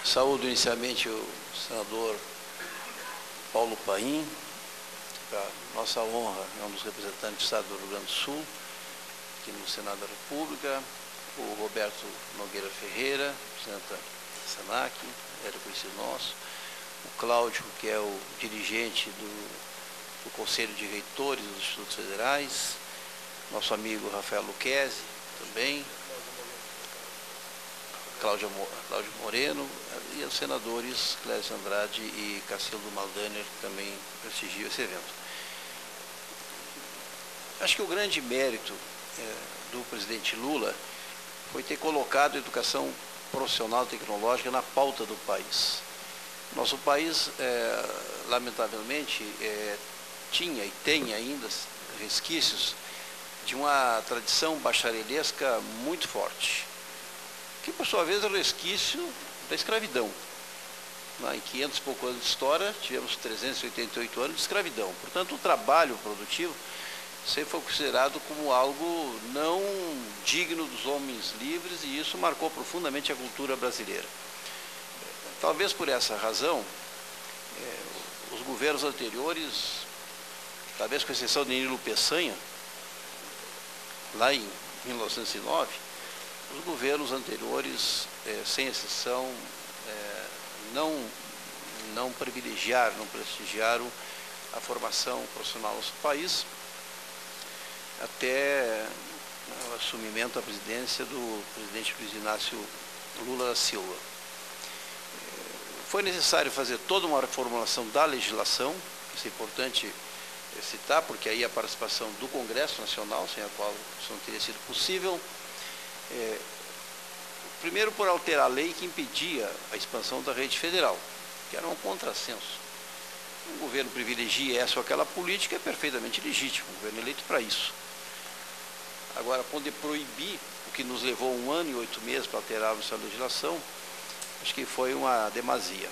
Saúdo inicialmente o senador Paulo Paim, para nossa honra, é um dos representantes do Estado do Rio Grande do Sul, aqui no Senado da República, o Roberto Nogueira Ferreira, representante da SENAC, era conhecido nosso, o Cláudio, que é o dirigente do Conselho de Reitores dos Institutos Federais, nosso amigo Rafael Lucchesi, também, Cláudio Moreno, e os senadores Clécio Andrade e Cacildo Maldaner, que também prestigiam esse evento. Acho que o grande mérito do presidente Lula foi ter colocado a educação profissional e tecnológica na pauta do país. Nosso país, lamentavelmente, tinha e tem ainda resquícios de uma tradição bacharelesca muito forte, que por sua vez é resquício da escravidão. Em 500 e poucos anos de história, tivemos 388 anos de escravidão. Portanto, o trabalho produtivo sempre foi considerado como algo não digno dos homens livres, e isso marcou profundamente a cultura brasileira. Talvez por essa razão, os governos anteriores, talvez com exceção de Nilo Peçanha, lá em 1909, os governos anteriores, sem exceção, não privilegiaram, não prestigiaram a formação profissional no nosso país, até o assumimento da presidência do presidente Luiz Inácio Lula da Silva. Foi necessário fazer toda uma reformulação da legislação, isso é importante citar, porque aí a participação do Congresso Nacional, sem a qual isso não teria sido possível. Primeiro, por alterar a lei que impedia a expansão da rede federal, que era um contrassenso. Um governo privilegia essa ou aquela política é perfeitamente legítimo, um governo eleito para isso. Agora, poder proibir, o que nos levou 1 ano e 8 meses para alterarmos essa legislação, acho que foi uma demasia.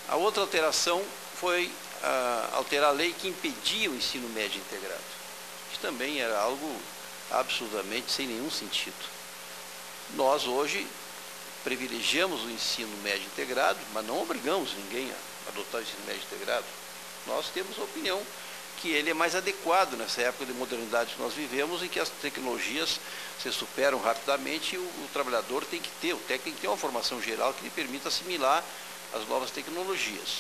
A outra alteração foi alterar a lei que impedia o ensino médio integrado, que também era algo absolutamente sem nenhum sentido. Nós hoje privilegiamos o ensino médio integrado, mas não obrigamos ninguém a adotar o ensino médio integrado. Nós temos a opinião que ele é mais adequado nessa época de modernidade que nós vivemos, em que as tecnologias se superam rapidamente, e o trabalhador tem que ter, o técnico tem que ter uma formação geral que lhe permita assimilar as novas tecnologias.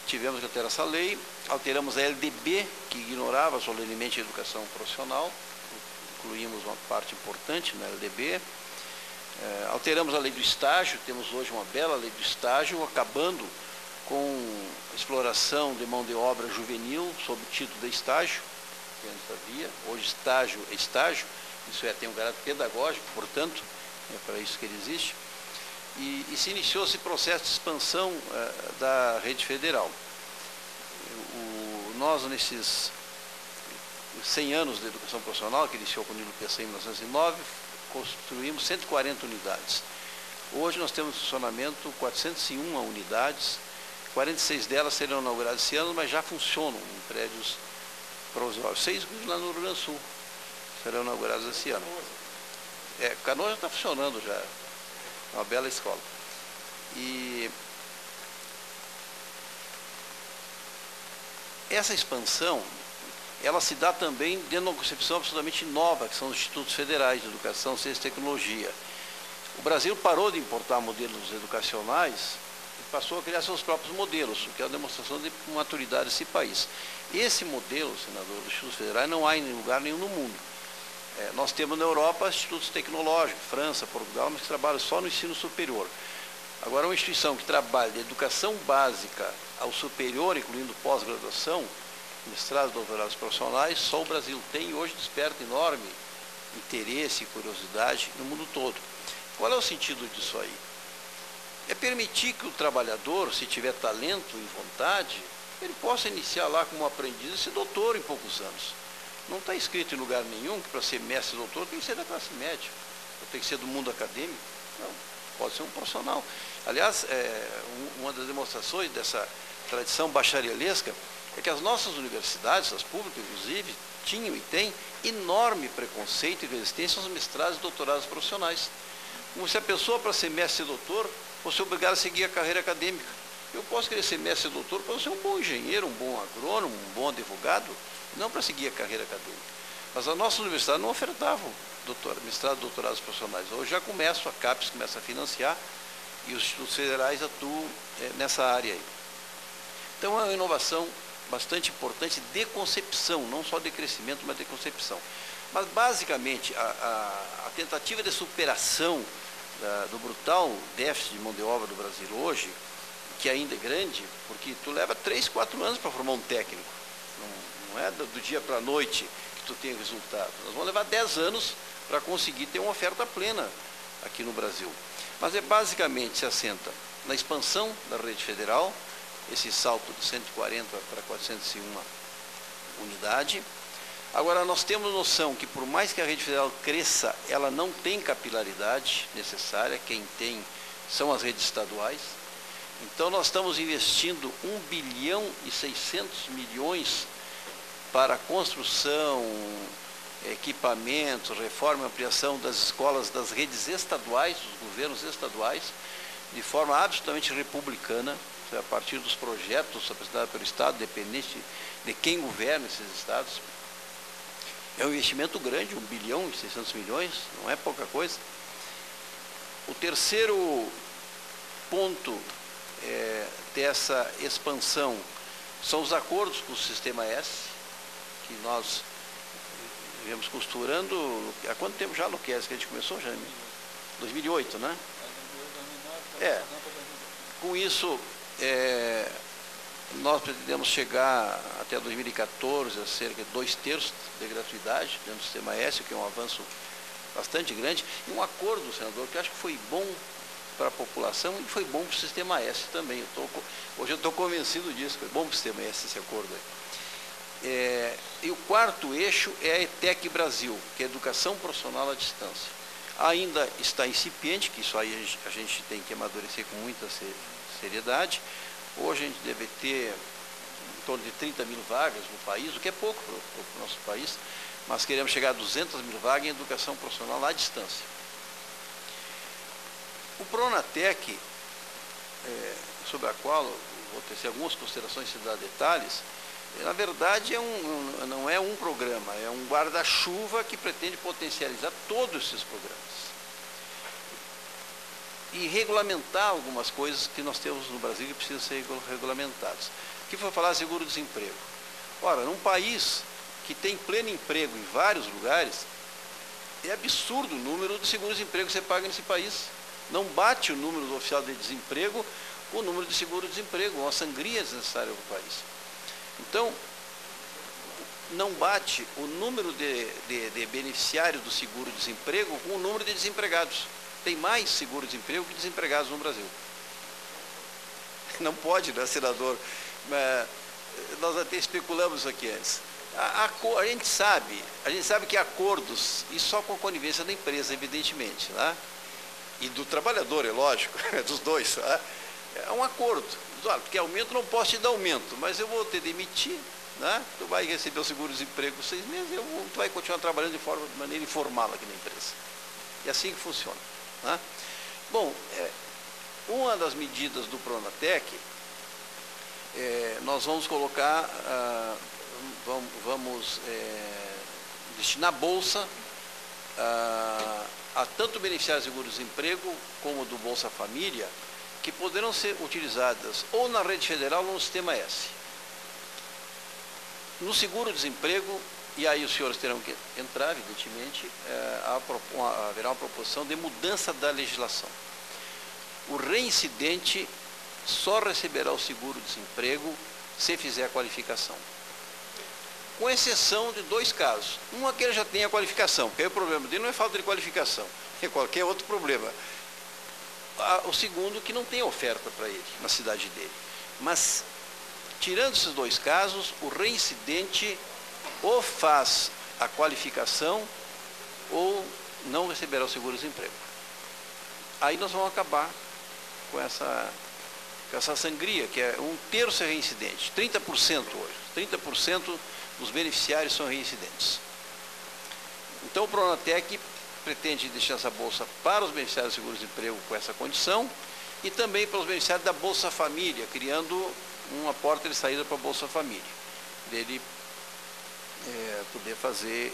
Tivemos que alterar essa lei, alteramos a LDB, que ignorava solenemente a educação profissional, incluímos uma parte importante na LDB, alteramos a lei do estágio, temos hoje uma bela lei do estágio, acabando com a exploração de mão de obra juvenil sob o título de estágio, que antes havia, hoje estágio é estágio, isso tem um caráter pedagógico, portanto, é para isso que ele existe, e se iniciou esse processo de expansão da rede federal. Nós, nesses 100 anos de educação profissional, que iniciou com o Nilo Peçanha em 1909, construímos 140 unidades. Hoje nós temos em funcionamento 401 unidades, 46 delas serão inauguradas esse ano, mas já funcionam em prédios provisórios. 6 lá no Rio Grande do Sul serão inauguradas esse ano. Canoa já está funcionando já, é uma bela escola. E essa expansão, ela se dá também dentro de uma concepção absolutamente nova, que são os institutos federais de educação, ciência e tecnologia. O Brasil parou de importar modelos educacionais e passou a criar seus próprios modelos, o que é uma demonstração de maturidade desse país. Esse modelo, senador, dos institutos federais não há em lugar nenhum no mundo. Nós temos na Europa institutos tecnológicos, França, Portugal, mas que trabalham só no ensino superior. Agora, uma instituição que trabalha de educação básica ao superior, incluindo pós-graduação, mestrados, doutorados profissionais, só o Brasil tem, e hoje desperta enorme interesse e curiosidade no mundo todo. Qual é o sentido disso aí? É permitir que o trabalhador, se tiver talento e vontade, ele possa iniciar lá como aprendiz e ser doutor em poucos anos. Não está escrito em lugar nenhum que para ser mestre e doutor tem que ser da classe média, ou tem que ser do mundo acadêmico. Não, pode ser um profissional. Aliás, uma das demonstrações dessa tradição bacharelesca é que as nossas universidades, as públicas inclusive, tinham e têm enorme preconceito e resistência aos mestrados e doutorados profissionais. Como se a pessoa, para ser mestre e doutor, fosse obrigada a seguir a carreira acadêmica. Eu posso querer ser mestre e doutor para ser um bom engenheiro, um bom agrônomo, um bom advogado, não para seguir a carreira acadêmica. Mas a nossa universidade não ofertava mestrado e doutorados profissionais. Hoje já começa, a CAPES começa a financiar e os institutos federais atuam nessa área aí. Então é uma inovação bastante importante de concepção, não só de crescimento, mas de concepção. Mas basicamente a tentativa de superação do brutal déficit de mão de obra do Brasil hoje, que ainda é grande, porque tu leva 3, 4 anos para formar um técnico. Não é do dia para a noite que tu tem resultado. Nós vamos levar 10 anos para conseguir ter uma oferta plena aqui no Brasil. Mas basicamente se assenta na expansão da rede federal, esse salto de 140 para 401 unidade. Agora, nós temos noção que, por mais que a rede federal cresça, ela não tem capilaridade necessária, quem tem são as redes estaduais. Então, nós estamos investindo 1 bilhão e 600 milhões para a construção, equipamentos, reforma e ampliação das escolas das redes estaduais, dos governos estaduais, de forma absolutamente republicana, a partir dos projetos apresentados pelo Estado, dependente de quem governa esses estados. É um investimento grande, 1 bilhão e 600 milhões, não é pouca coisa. O terceiro ponto dessa expansão são os acordos com o Sistema S, que nós viemos costurando. Há quanto tempo já, Luquez, que a gente começou, Jaime? 2008, né? Com isso, nós pretendemos chegar até 2014 a cerca de 2/3 de gratuidade dentro do Sistema S, que é um avanço bastante grande, e um acordo, senador, que eu acho que foi bom para a população e foi bom para o Sistema S também. Hoje eu estou convencido disso, foi bom para o Sistema S esse acordo aí. E o quarto eixo é a ETEC Brasil, que é a Educação Profissional à Distância. Ainda está incipiente, que isso aí a gente tem que amadurecer com muita seriedade. Hoje a gente deve ter em torno de 30 mil vagas no país, o que é pouco para o nosso país, mas queremos chegar a 200 mil vagas em educação profissional à distância. O Pronatec, sobre a qual vou tecer algumas considerações sem dar detalhes, na verdade não é um programa, é um guarda-chuva que pretende potencializar todos esses programas e regulamentar algumas coisas que nós temos no Brasil que precisam ser regulamentadas. O que foi falar seguro-desemprego? Ora, num país que tem pleno emprego em vários lugares, é absurdo o número de seguros-desemprego que você paga nesse país. Não bate o número do oficial de desemprego com o número de seguro-desemprego, uma sangria desnecessária para o país. Então, não bate o número de beneficiários do seguro-desemprego com o número de desempregados. Tem mais seguro-desemprego que desempregados no Brasil. Não pode, né, senador? Nós até especulamos isso aqui antes. A gente sabe que acordos, e só com a conivência da empresa, evidentemente, né? E do trabalhador, é lógico, dos dois. Né? É um acordo. Olha, porque aumento não posso te dar aumento, mas eu vou te demitir, né? Tu vai receber o seguro-desemprego 6 meses, tu vai continuar trabalhando de maneira informal aqui na empresa. E assim que funciona. Né? Bom, uma das medidas do Pronatec, nós vamos colocar, vamos destinar bolsa a tanto beneficiários de seguro-desemprego como do Bolsa Família, que poderão ser utilizadas ou na rede federal ou no Sistema S. No seguro-desemprego, e aí os senhores terão que entrar, evidentemente, haverá uma proposição de mudança da legislação. O reincidente só receberá o seguro-desemprego se fizer a qualificação. Com exceção de 2 casos. Um é que ele já tem a qualificação, porque aí o problema dele não é falta de qualificação, é qualquer outro problema. O segundo, que não tem oferta para ele, na cidade dele. Mas, tirando esses 2 casos, o reincidente ou faz a qualificação ou não receberá o seguro-desemprego. Aí nós vamos acabar com essa sangria, que é 1/3 é reincidente, 30% hoje. 30% dos beneficiários são reincidentes. Então o Pronatec pretende deixar essa bolsa para os beneficiários de seguro-desemprego com essa condição e também para os beneficiários da Bolsa Família, criando uma porta de saída para a Bolsa Família, dele poder fazer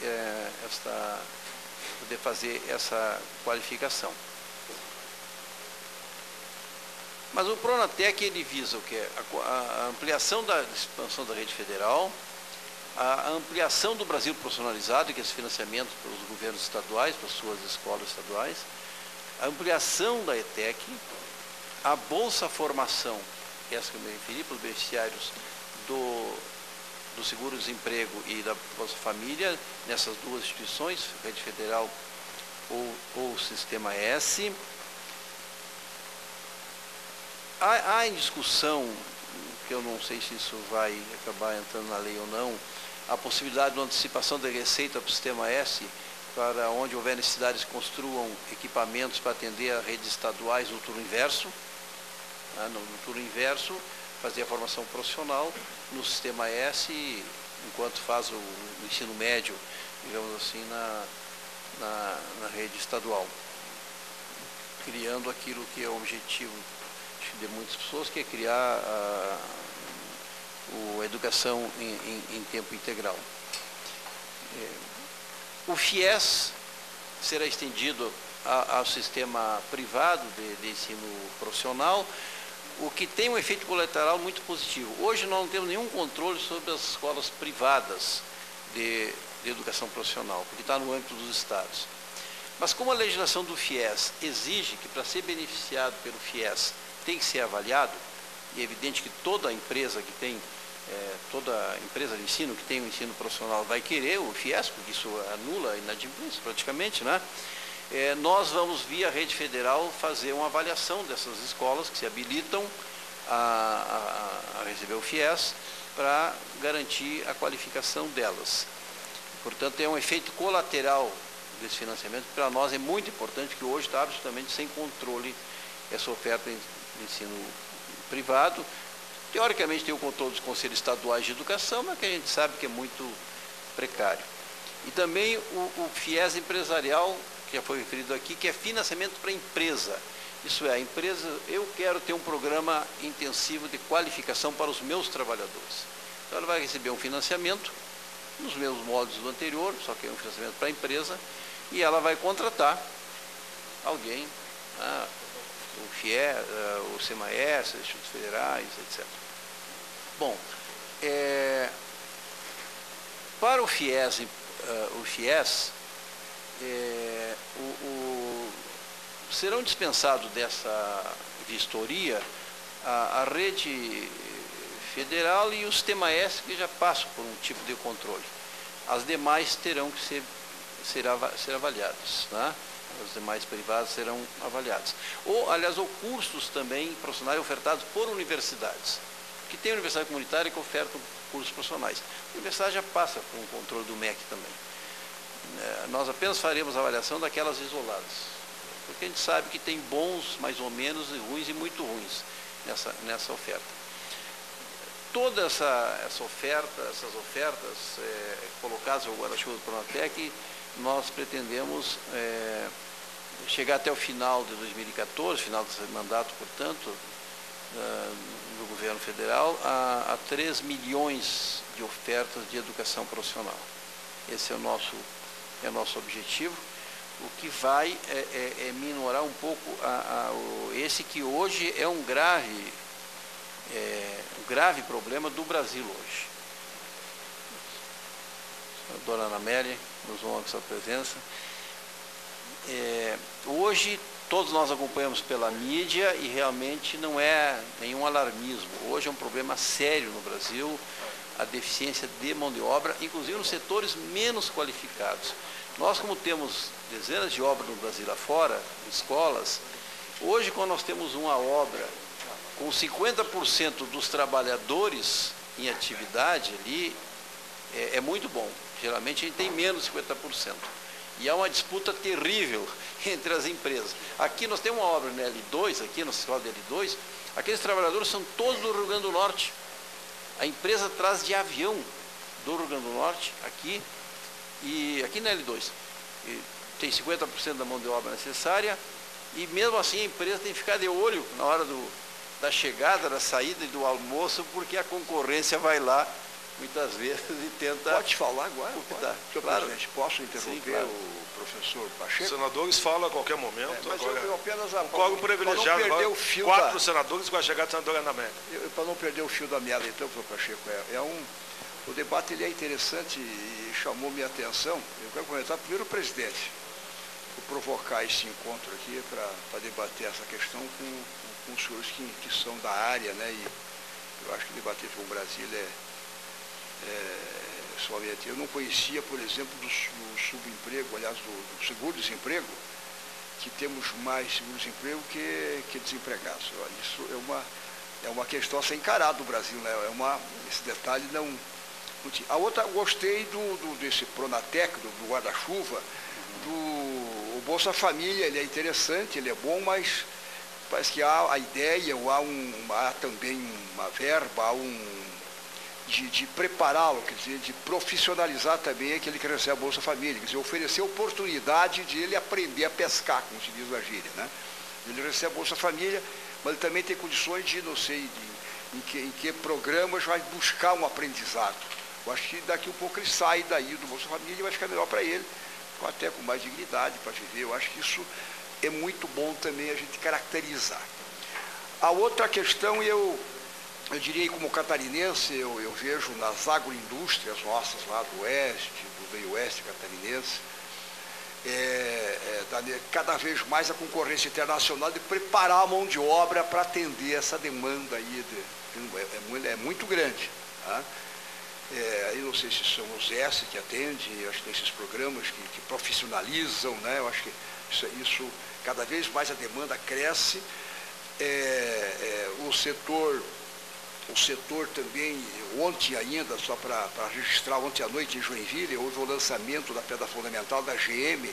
essa qualificação. Mas o Pronatec, ele visa o quê? A ampliação da expansão da rede federal, a ampliação do Brasil profissionalizado, que é esse financiamento pelos governos estaduais, para suas escolas estaduais, a ampliação da ETEC, a Bolsa Formação, essa que eu me referi, para os beneficiários do seguro-desemprego e da Bolsa Família, nessas duas instituições, rede federal ou Sistema S. Há em discussão, que eu não sei se isso vai acabar entrando na lei ou não, a possibilidade de uma antecipação da receita para o Sistema S, para onde houver necessidades construam equipamentos para atender a redes estaduais no turno inverso. No turno inverso, fazer a formação profissional no Sistema S, enquanto faz o ensino médio, digamos assim, na rede estadual. Criando aquilo que é o objetivo de muitas pessoas, que é criar a educação em tempo integral. O FIES será estendido ao sistema privado de ensino profissional, o que tem um efeito colateral muito positivo. Hoje nós não temos nenhum controle sobre as escolas privadas de educação profissional, porque está no âmbito dos estados. Mas como a legislação do FIES exige que para ser beneficiado pelo FIES tem que ser avaliado, e é evidente que toda empresa que tem, toda empresa de ensino que tem um ensino profissional vai querer o FIES, porque isso anula a inadimplência praticamente, né? Nós vamos, via rede federal, fazer uma avaliação dessas escolas que se habilitam a receber o FIES para garantir a qualificação delas. Portanto, é um efeito colateral desse financiamento, que para nós é muito importante, porque hoje está absolutamente sem controle essa oferta de ensino privado. Teoricamente tem o controle dos conselhos estaduais de educação, mas que a gente sabe que é muito precário. E também o FIES empresarial, que já foi referido aqui, que é financiamento para a empresa. Isso é, a empresa, eu quero ter um programa intensivo de qualificação para os meus trabalhadores. Então ela vai receber um financiamento, nos mesmos moldes do anterior, só que é um financiamento para a empresa, e ela vai contratar alguém, o FIES, o SEMAES, os institutos federais, etc. Bom, para o FIES, serão dispensados dessa vistoria a rede federal e o Sistema S, que já passam por um tipo de controle. As demais terão que ser avaliadas, né? As demais privadas serão avaliadas. Aliás, ou cursos também profissionais ofertados por universidades. Que tem universidade comunitária que oferta cursos profissionais. A universidade já passa por um controle do MEC também. Nós apenas faremos a avaliação daquelas isoladas. Porque a gente sabe que tem bons, mais ou menos, e ruins e muito ruins nessa oferta. Toda essa oferta, essas ofertas colocadas ao guarda-chuva do Pronatec, nós pretendemos chegar até o final de 2014, final desse mandato, portanto, do governo federal, a 3 milhões de ofertas de educação profissional. Esse é o nosso objetivo, o que vai minorar um pouco esse que hoje é um grave problema do Brasil hoje. A dona Ana Amélia nos honra com sua presença. Hoje, todos nós acompanhamos pela mídia e realmente não é nenhum alarmismo. Hoje é um problema sério no Brasil, a deficiência de mão de obra, inclusive nos setores menos qualificados. Nós, como temos dezenas de obras no Brasil afora, escolas, hoje quando nós temos uma obra com 50% dos trabalhadores em atividade ali, é muito bom. Geralmente a gente tem menos de 50%. E há uma disputa terrível entre as empresas. Aqui nós temos uma obra na L2, aqui na escola de L2, aqueles trabalhadores são todos do Rio Grande do Norte. A empresa traz de avião do Rio Grande do Norte, aqui na L2. tem 50% da mão de obra necessária, e mesmo assim a empresa tem que ficar de olho na hora da chegada, da saída e do almoço, porque a concorrência vai lá muitas vezes e tenta... Pode falar agora? Senhor Presidente, posso interromper? Sim, claro. O professor Pacheco? Os senadores falam a qualquer momento. Mas agora, eu apenas quórum privilegiado. Para não perder o fio 4 senadores com a chegada do senador Ana Amélia. Para não perder o fio da meada, então, professor Pacheco, o debate ele é interessante e chamou minha atenção. Eu quero comentar primeiro o presidente, por provocar esse encontro aqui para debater essa questão com os senhores que são da área, né? E eu acho que debater com o Brasil somente. Eu não conhecia, por exemplo, do subemprego, aliás, do seguro-desemprego, que temos mais seguro-desemprego que desempregados. Isso é uma questão a ser encarada no Brasil, né? Esse detalhe não tinha. A outra, gostei desse Pronatec, do guarda-chuva, o Bolsa Família, ele é interessante, ele é bom, mas parece que há a ideia, há também uma verba, de prepará-lo, quer dizer, de profissionalizar também aquele que recebe a Bolsa Família, quer dizer, oferecer oportunidade de ele aprender a pescar, como se diz na gíria, né? Ele recebe a Bolsa Família, mas ele também tem condições de, não sei, em que programas vai buscar um aprendizado. Eu acho que daqui um pouco ele sai daí do Bolsa Família e vai ficar melhor para ele, até com mais dignidade para viver. Eu acho que isso é muito bom também a gente caracterizar. A outra questão, eu diria, como catarinense, eu vejo nas agroindústrias nossas lá do oeste, do meio oeste catarinense, cada vez mais a concorrência internacional de preparar a mão de obra para atender essa demanda aí, é muito grande. Tá? Eu não sei se são os S que atendem, eu acho que tem esses programas que profissionalizam, né? Eu acho que isso cada vez mais a demanda cresce. O setor também, ontem ainda, só para registrar, ontem à noite em Joinville, houve o lançamento da pedra fundamental da GM,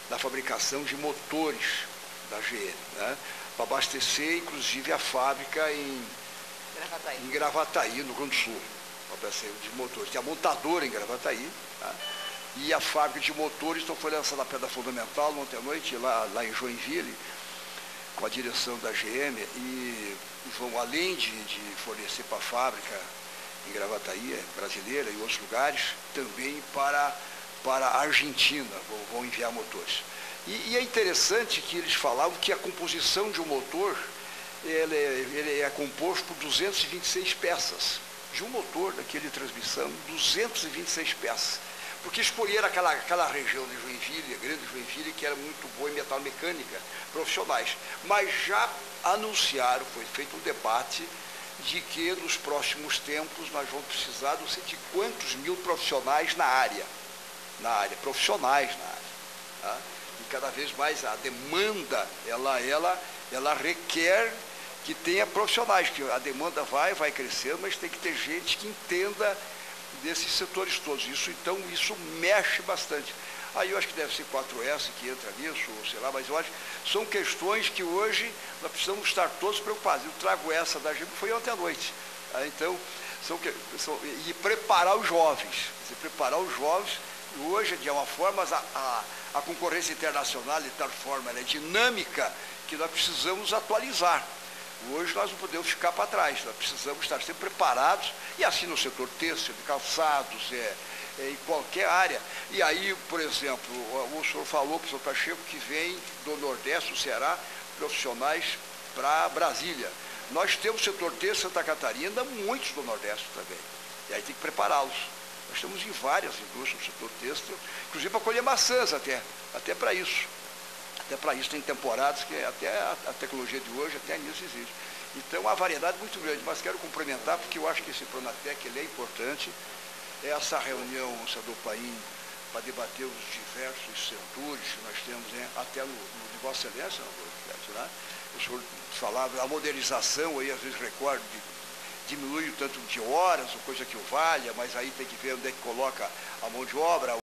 da fabricação de motores da GM, né? Para abastecer, inclusive, a fábrica em Gravataí, no Rio Grande do Sul, de motores. Tem a montadora em Gravataí, tá? E a fábrica de motores, então foi lançada a pedra fundamental ontem à noite, lá em Joinville, com a direção da GM, e vão, além de fornecer para a fábrica em Gravataí, brasileira, e outros lugares, também para a Argentina, vão enviar motores. E é interessante que eles falavam que a composição de um motor, ele é composto por 226 peças. De um motor daquele de transmissão, 226 peças. Porque escolheram aquela região de Joinville, a grande Joinville, que era muito boa em metalmecânica, profissionais. Mas já anunciaram, foi feito um debate, de que nos próximos tempos nós vamos precisar, não sei de quantos mil profissionais na área, profissionais na área. Tá? E cada vez mais a demanda, ela requer que tenha profissionais, que a demanda vai crescendo, mas tem que ter gente que entenda desses setores todos. Então, isso mexe bastante. Aí eu acho que deve ser 4S que entra nisso, ou sei lá, mas eu acho que são questões que hoje nós precisamos estar todos preocupados. Eu trago essa da GM, foi ontem à noite. Então, e preparar os jovens. Hoje, de uma forma, a concorrência internacional, de tal forma, ela é dinâmica, que nós precisamos atualizar. Hoje nós não podemos ficar para trás, nós precisamos estar sempre preparados, e assim no setor têxtil, de calçados, em qualquer área. E aí, por exemplo, o senhor falou, professor Pacheco, que vem do Nordeste, do Ceará, profissionais para Brasília. Nós temos setor têxtil Santa Catarina, muitos do Nordeste também, e aí tem que prepará-los. Nós estamos em várias indústrias do setor têxtil, inclusive para colher maçãs até para isso. Até para isso tem temporadas que até a tecnologia de hoje, até nisso existe. Então, uma variedade muito grande, mas quero cumprimentar, porque eu acho que esse Pronatec ele é importante. Essa reunião, senador Paim, para debater os diversos setores que nós temos, né? Até no de Vossa Excelência, né? O senhor falava, a modernização, aí às vezes recordo, diminui o tanto de horas, ou coisa que o valha, mas aí tem que ver onde é que coloca a mão de obra.